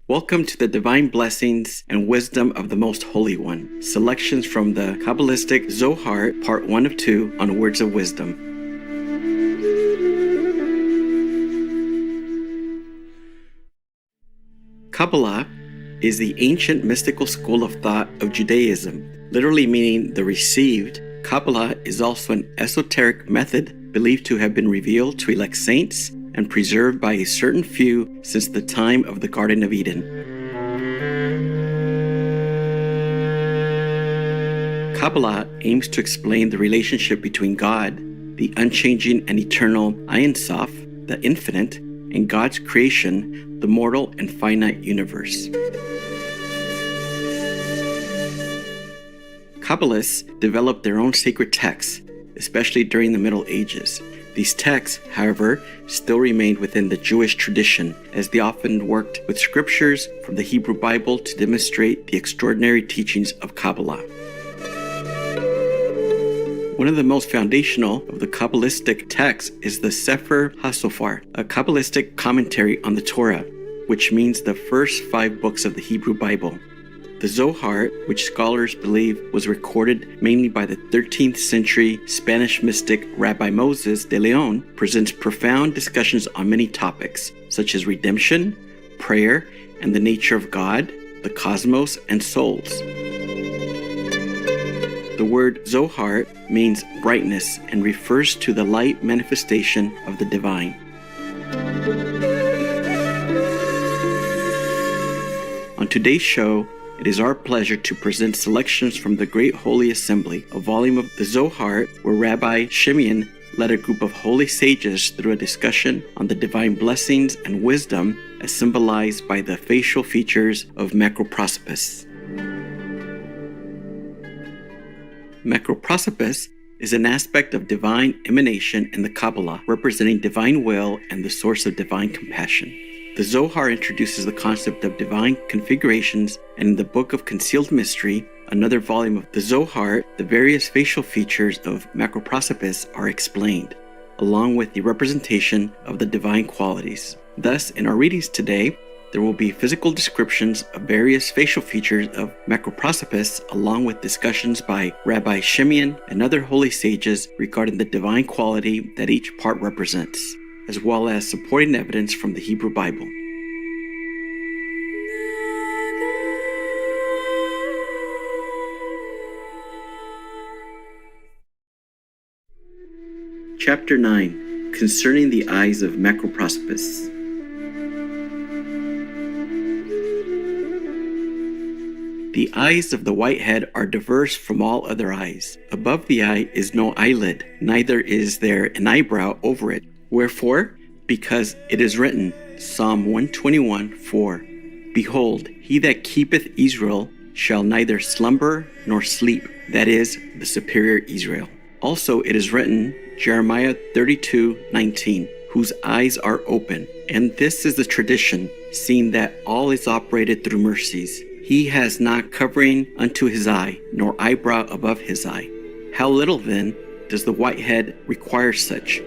Welcome to the divine blessings and wisdom of the Most Holy One. Selections from the Kabbalistic Zohar, part 1 of 2, on words of wisdom. Kabbalah is the ancient mystical school of thought of Judaism, literally meaning the received. Kabbalah is also an esoteric method believed to have been revealed to elect saints and preserved by a certain few since the time of the Garden of Eden. Kabbalah aims to explain the relationship between God, the unchanging and eternal Ein Sof, the infinite, and God's creation, the mortal and finite universe. Kabbalists developed their own sacred texts, especially during the Middle Ages. These texts, however, still remained within the Jewish tradition, as they often worked with scriptures from the Hebrew Bible to demonstrate the extraordinary teachings of Kabbalah. One of the most foundational of the Kabbalistic texts is the Sefer HaSofar, a Kabbalistic commentary on the Torah, which means the first 5 books of the Hebrew Bible. The Zohar, which scholars believe was recorded mainly by the 13th century Spanish mystic Rabbi Moses de Leon, presents profound discussions on many topics, such as redemption, prayer, and the nature of God, the cosmos, and souls. The word Zohar means brightness and refers to the light manifestation of the divine. On today's show, it is our pleasure to present selections from the Great Holy Assembly, a volume of the Zohar where Rabbi Shimeon led a group of holy sages through a discussion on the divine blessings and wisdom as symbolized by the facial features of Macroprosopis. Macroprosopis is an aspect of divine emanation in the Kabbalah, representing divine will and the source of divine compassion. The Zohar introduces the concept of divine configurations, and in the Book of Concealed Mystery, another volume of the Zohar, the various facial features of Macroprosopis are explained, along with the representation of the divine qualities. Thus, in our readings today, there will be physical descriptions of various facial features of Macroprosopis, along with discussions by Rabbi Shimeon and other holy sages regarding the divine quality that each part represents, as well as supporting evidence from the Hebrew Bible. Chapter 9, Concerning the Eyes of Macroprosopis. The eyes of the whitehead are diverse from all other eyes. Above the eye is no eyelid, neither is there an eyebrow over it. Wherefore? Because it is written, Psalm 121:4, Behold, he that keepeth Israel shall neither slumber nor sleep, that is, the superior Israel. Also it is written, Jeremiah 32:19, whose eyes are open. And this is the tradition, seeing that all is operated through mercies. He has not covering unto his eye, nor eyebrow above his eye. How little, then, does the whitehead require such?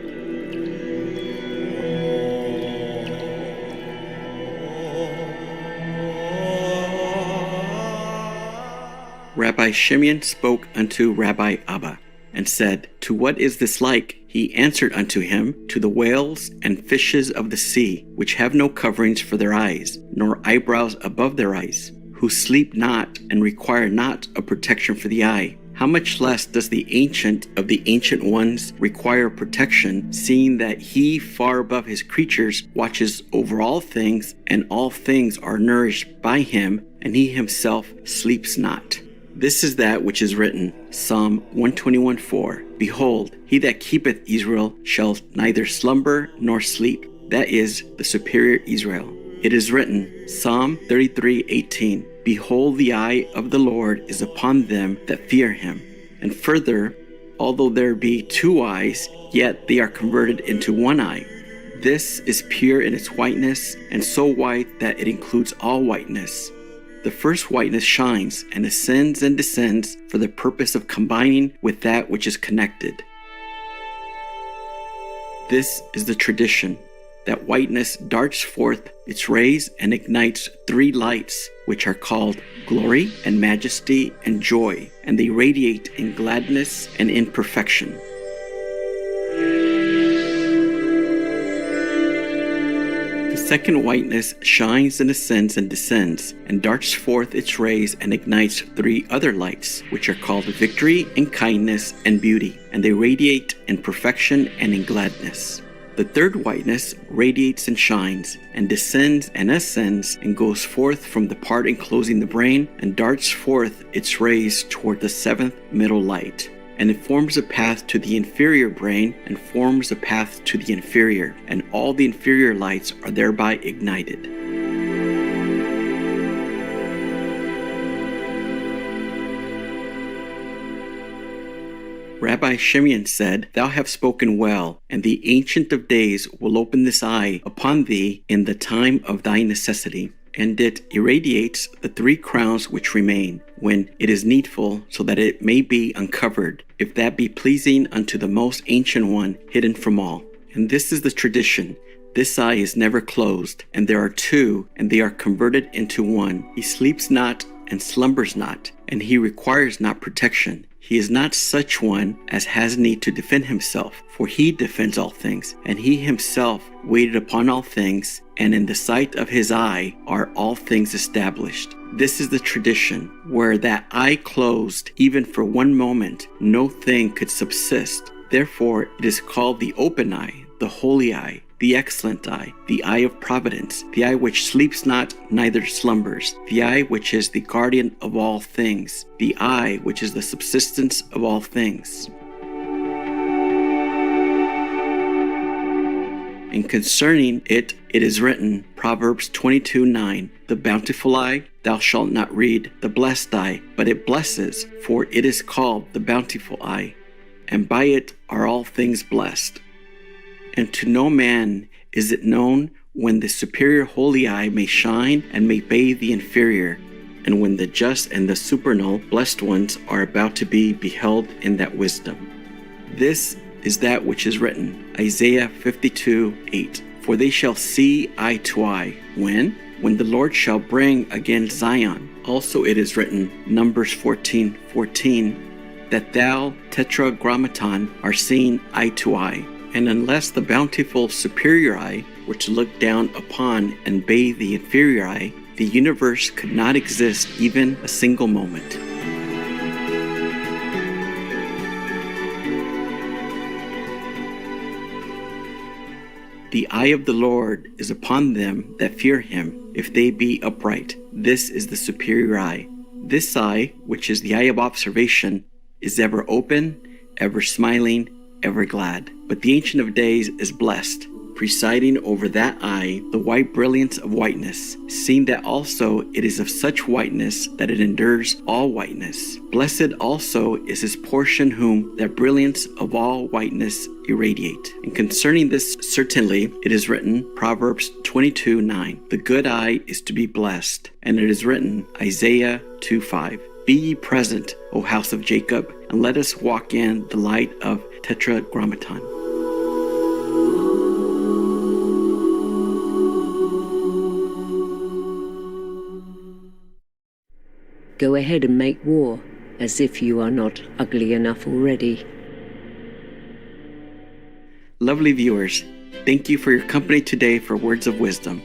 Rabbi Shimeon spoke unto Rabbi Abba, and said, To what is this like? He answered unto him, To the whales and fishes of the sea, which have no coverings for their eyes, nor eyebrows above their eyes, who sleep not and require not a protection for the eye. How much less does the ancient of the ancient ones require protection, seeing that he far above his creatures watches over all things, and all things are nourished by him, and he himself sleeps not. This is that which is written, Psalm 121:4, Behold, he that keepeth Israel shall neither slumber nor sleep, that is, the superior Israel. It is written, Psalm 33:18, Behold, the eye of the Lord is upon them that fear him. And further, although there be 2 eyes, yet they are converted into 1 eye. This is pure in its whiteness, and so white that it includes all whiteness. The first whiteness shines and ascends and descends for the purpose of combining with that which is connected. This is the tradition. that whiteness darts forth its rays and ignites three lights, which are called glory and majesty and joy, and they radiate in gladness and in perfection. The second whiteness shines and ascends and descends, and darts forth its rays and ignites three other lights, which are called victory and kindness and beauty, and they radiate in perfection and in gladness. The third whiteness radiates and shines, and descends and ascends, and goes forth from the part enclosing the brain, and darts forth its rays toward the seventh middle light. And it forms a path to the inferior brain, and forms a path to the inferior, and all the inferior lights are thereby ignited. Rabbi Shimeon said, "Thou hast spoken well, and the Ancient of Days will open this eye upon thee in the time of thy necessity." And it irradiates the three crowns which remain, when it is needful, so that it may be uncovered, if that be pleasing unto the most ancient one, hidden from all. And this is the tradition. This eye is never closed, and there are two, and they are converted into one. He sleeps not and slumbers not, and he requires not protection. He is not such one as has need to defend himself, for he defends all things, and he himself waited upon all things, and in the sight of his eye are all things established. This is the tradition, where that eye closed, even for one moment, no thing could subsist. Therefore it is called the open eye, the holy eye, the excellent eye, the eye of providence, the eye which sleeps not, neither slumbers, the eye which is the guardian of all things, the eye which is the subsistence of all things. And concerning it, it is written, Proverbs 22:9, "The bountiful eye, thou shalt not read the blessed eye, but it blesses, for it is called the bountiful eye, and by it are all things blessed. And to no man is it known when the superior holy eye may shine and may bathe the inferior, and when the just and the supernal blessed ones are about to be beheld in that wisdom." This is that which is written, Isaiah 52:8, "For they shall see eye to eye." When the Lord shall bring again Zion. Also it is written, Numbers 14:14, "That thou, tetragrammaton, are seen eye to eye." And unless the bountiful superior eye were to look down upon and bathe the inferior eye, the universe could not exist even a single moment. The eye of the Lord is upon them that fear him, if they be upright. This is the superior eye. This eye, which is the eye of observation, is ever open, ever smiling, ever glad. But the Ancient of Days is blessed, presiding over that eye, the white brilliance of whiteness, seeing that also it is of such whiteness that it endures all whiteness. Blessed also is his portion whom that brilliance of all whiteness irradiate. And concerning this certainly it is written, Proverbs 22:9, "The good eye is to be blessed." And it is written, Isaiah 2:5, "Be ye present, O house of Jacob, and let us walk in the light of Tetragrammaton." Go ahead and make war, as if you are not ugly enough already. Lovely viewers, thank you for your company today for Words of Wisdom.